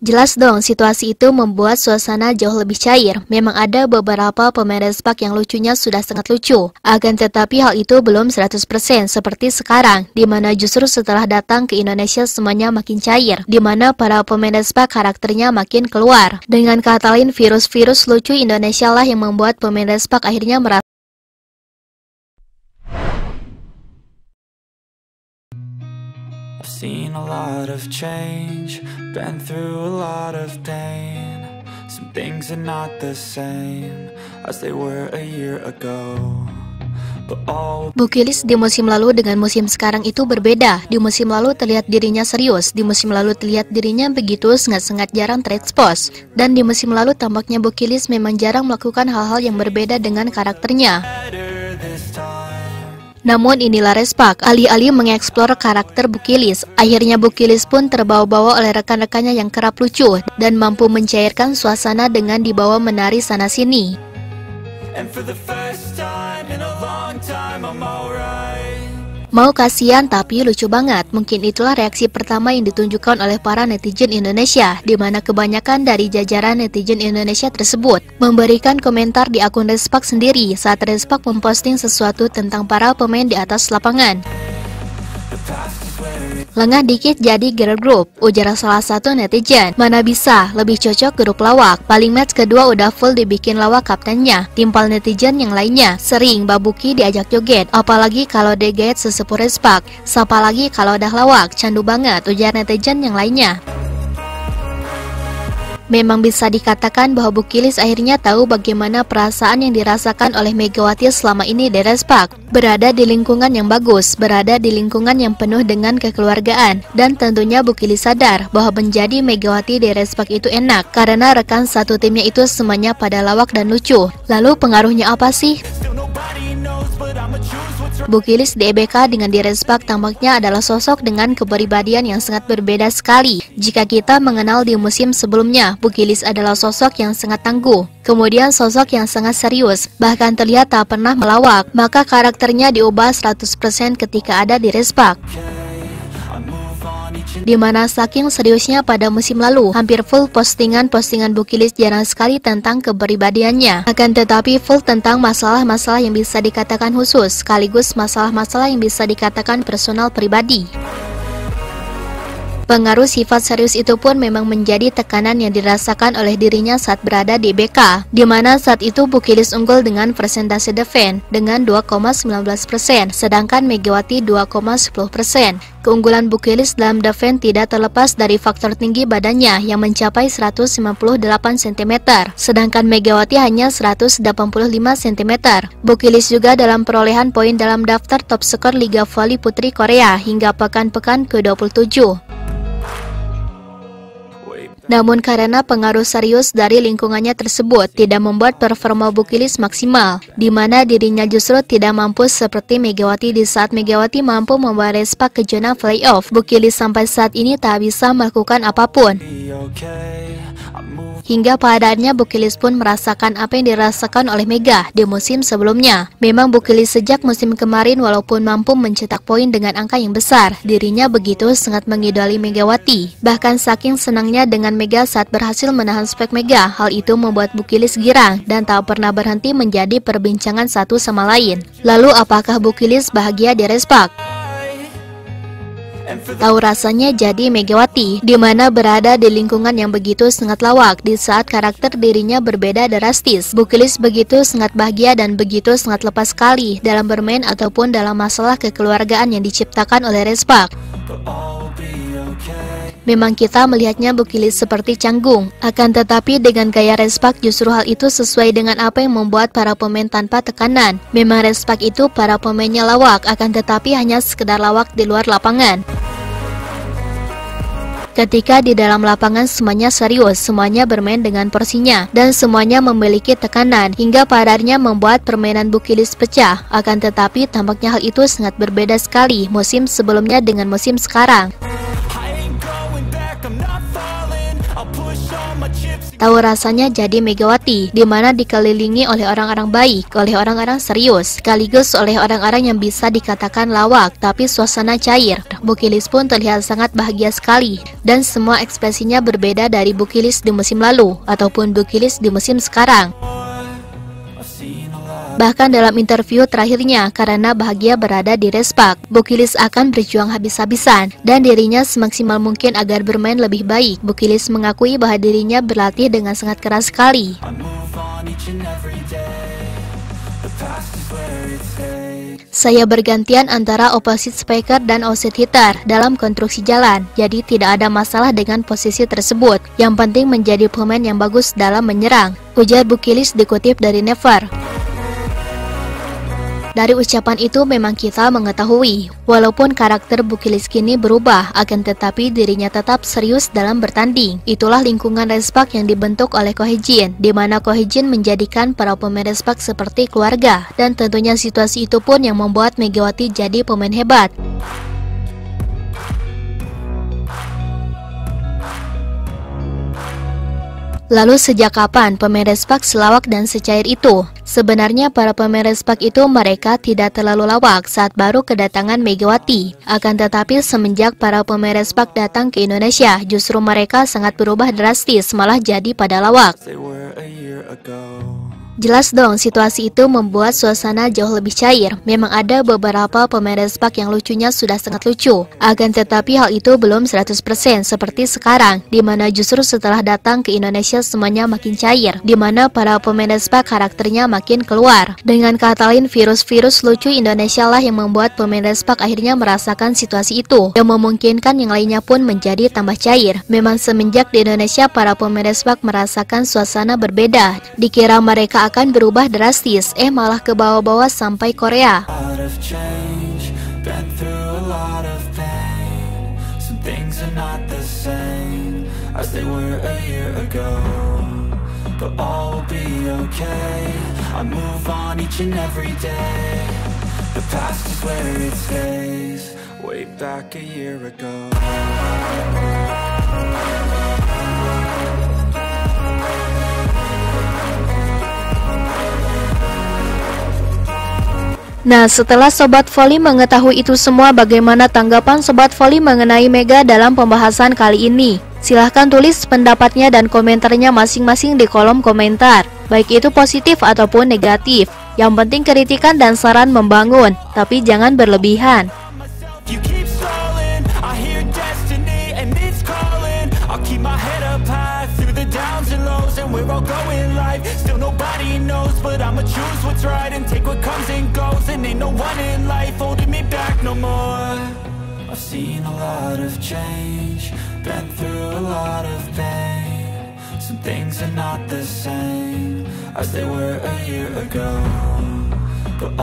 Jelas dong, situasi itu membuat suasana jauh lebih cair. Memang ada beberapa pemain respak yang lucunya sudah sangat lucu. Akan tetapi hal itu belum 100% seperti sekarang, di mana justru setelah datang ke Indonesia semuanya makin cair, di mana para pemain respak karakternya makin keluar. Dengan kata lain, virus-virus lucu Indonesia lah yang membuat pemain respak akhirnya merasa seen a lot of change, been through a lot of pain. Some things are not the same as they were a year ago. Bukilis di musim lalu dengan musim sekarang itu berbeda. Di musim lalu terlihat dirinya serius, di musim lalu terlihat dirinya begitu sengat-sengat jarang terekspos. Dan di musim lalu tampaknya Bukilis memang jarang melakukan hal-hal yang berbeda dengan karakternya. Namun inilah respak, alih-alih mengeksplor karakter Bukilis, akhirnya Bukilis pun terbawa-bawa oleh rekan-rekannya yang kerap lucu dan mampu mencairkan suasana dengan dibawa menari sana-sini. Mau kasihan tapi lucu banget, mungkin itulah reaksi pertama yang ditunjukkan oleh para netizen Indonesia, di mana kebanyakan dari jajaran netizen Indonesia tersebut memberikan komentar di akun Respak sendiri saat Respak memposting sesuatu tentang para pemain di atas lapangan. Lengah dikit jadi girl group, ujar salah satu netizen. Mana bisa, lebih cocok grup lawak. Paling match kedua udah full dibikin lawak kaptennya. Timpal netizen yang lainnya, sering Babuki diajak joget. Apalagi kalau digait sesepuh Respak. Siapa lagi kalau udah lawak, candu banget, ujar netizen yang lainnya. Memang bisa dikatakan bahwa Bukilis akhirnya tahu bagaimana perasaan yang dirasakan oleh Megawati selama ini di Respak. Berada di lingkungan yang bagus, berada di lingkungan yang penuh dengan kekeluargaan. Dan tentunya Bukilis sadar bahwa menjadi Megawati di Respak itu enak, karena rekan satu timnya itu semuanya pada lawak dan lucu. Lalu pengaruhnya apa sih? Bukilis di EBK dengan di Respak tampaknya adalah sosok dengan kepribadian yang sangat berbeda sekali. Jika kita mengenal di musim sebelumnya, Bukilis adalah sosok yang sangat tangguh, kemudian sosok yang sangat serius, bahkan terlihat tak pernah melawak. Maka karakternya diubah 100% ketika ada di Respak, di mana saking seriusnya pada musim lalu, hampir full postingan Bukilis jarang sekali tentang kepribadiannya, akan tetapi full tentang masalah-masalah yang bisa dikatakan khusus, sekaligus masalah-masalah yang bisa dikatakan personal pribadi. Pengaruh sifat serius itu pun memang menjadi tekanan yang dirasakan oleh dirinya saat berada di BK, di mana saat itu Bukilis unggul dengan persentase defense dengan 2,19%, sedangkan Megawati 2,10%. Keunggulan Bukilis dalam defense tidak terlepas dari faktor tinggi badannya yang mencapai 158 cm, sedangkan Megawati hanya 185 cm. Bukilis juga dalam perolehan poin dalam daftar top skor Liga Voli Putri Korea hingga pekan-pekan ke-27. Namun karena pengaruh serius dari lingkungannya tersebut tidak membuat performa Bukilis maksimal, di mana dirinya justru tidak mampu seperti Megawati. Di saat Megawati mampu membawa Respak ke zona playoff, Bukilis sampai saat ini tak bisa melakukan apapun. Hingga padahalnya Bukilis pun merasakan apa yang dirasakan oleh Mega di musim sebelumnya. Memang Bukilis sejak musim kemarin walaupun mampu mencetak poin dengan angka yang besar, dirinya begitu sangat mengidoli Megawati. Bahkan saking senangnya dengan Mega saat berhasil menahan spek Mega, hal itu membuat Bukilis girang dan tak pernah berhenti menjadi perbincangan satu sama lain. Lalu apakah Bukilis bahagia di Respak? Tahu rasanya jadi Megawati, di mana berada di lingkungan yang begitu sangat lawak di saat karakter dirinya berbeda drastis. Bukilis begitu sangat bahagia dan begitu sangat lepas sekali dalam bermain ataupun dalam masalah kekeluargaan yang diciptakan oleh Respak. Memang kita melihatnya Bukilis seperti canggung, akan tetapi dengan gaya Respak justru hal itu sesuai dengan apa yang membuat para pemain tanpa tekanan. Memang Respak itu para pemainnya lawak, akan tetapi hanya sekedar lawak di luar lapangan. Ketika di dalam lapangan semuanya serius, semuanya bermain dengan porsinya, dan semuanya memiliki tekanan, hingga padarnya membuat permainan Bukilis pecah. Akan tetapi tampaknya hal itu sangat berbeda sekali musim sebelumnya dengan musim sekarang. Tahu rasanya jadi Megawati, di mana dikelilingi oleh orang-orang baik, oleh orang-orang serius, sekaligus oleh orang-orang yang bisa dikatakan lawak, tapi suasana cair. Bukilis pun terlihat sangat bahagia sekali, dan semua ekspresinya berbeda dari Bukilis di musim lalu, ataupun Bukilis di musim sekarang. Bahkan dalam interview terakhirnya, karena bahagia berada di Respak, Bukilis akan berjuang habis-habisan dan dirinya semaksimal mungkin agar bermain lebih baik. Bukilis mengakui bahwa dirinya berlatih dengan sangat keras sekali. Saya bergantian antara opposite spiker dan outside hitter dalam konstruksi jalan, jadi tidak ada masalah dengan posisi tersebut. Yang penting menjadi pemain yang bagus dalam menyerang, ujar Bukilis dikutip dari Never. Dari ucapan itu memang kita mengetahui, walaupun karakter Bukilis kini berubah, akan tetapi dirinya tetap serius dalam bertanding. Itulah lingkungan Respak yang dibentuk oleh Ko Hee-jin, di mana Ko Hee-jin menjadikan para pemain Respak seperti keluarga, dan tentunya situasi itu pun yang membuat Megawati jadi pemain hebat. Lalu sejak kapan pemain Respak selawak dan secair itu? Sebenarnya para pemain Respak itu mereka tidak terlalu lawak saat baru kedatangan Megawati. Akan tetapi semenjak para pemain Respak datang ke Indonesia, justru mereka sangat berubah drastis, malah jadi pada lawak. Jelas dong, situasi itu membuat suasana jauh lebih cair. Memang ada beberapa pemain Respak yang lucunya sudah sangat lucu. Akan tetapi hal itu belum 100% seperti sekarang, di mana justru setelah datang ke Indonesia semuanya makin cair, di mana para pemain Respak karakternya makin keluar. Dengan kata lain, virus-virus lucu Indonesia lah yang membuat pemain Respak akhirnya merasakan situasi itu, yang memungkinkan yang lainnya pun menjadi tambah cair. Memang semenjak di Indonesia para pemain Respak merasakan suasana berbeda. Dikira mereka akan berubah drastis, malah ke bawah-bawah sampai Korea. Nah, setelah Sobat Voli mengetahui itu semua, bagaimana tanggapan Sobat Voli mengenai Mega dalam pembahasan kali ini? Silahkan tulis pendapatnya dan komentarnya masing-masing di kolom komentar, baik itu positif ataupun negatif. Yang penting kritikan dan saran membangun, tapi jangan berlebihan. We're all going live, still nobody knows, but I'ma choose what's right and take what comes and goes, and ain't no one in life holding me back no more. I've seen a lot of change, been through a lot of pain. Some things are not the same as they were a year ago, but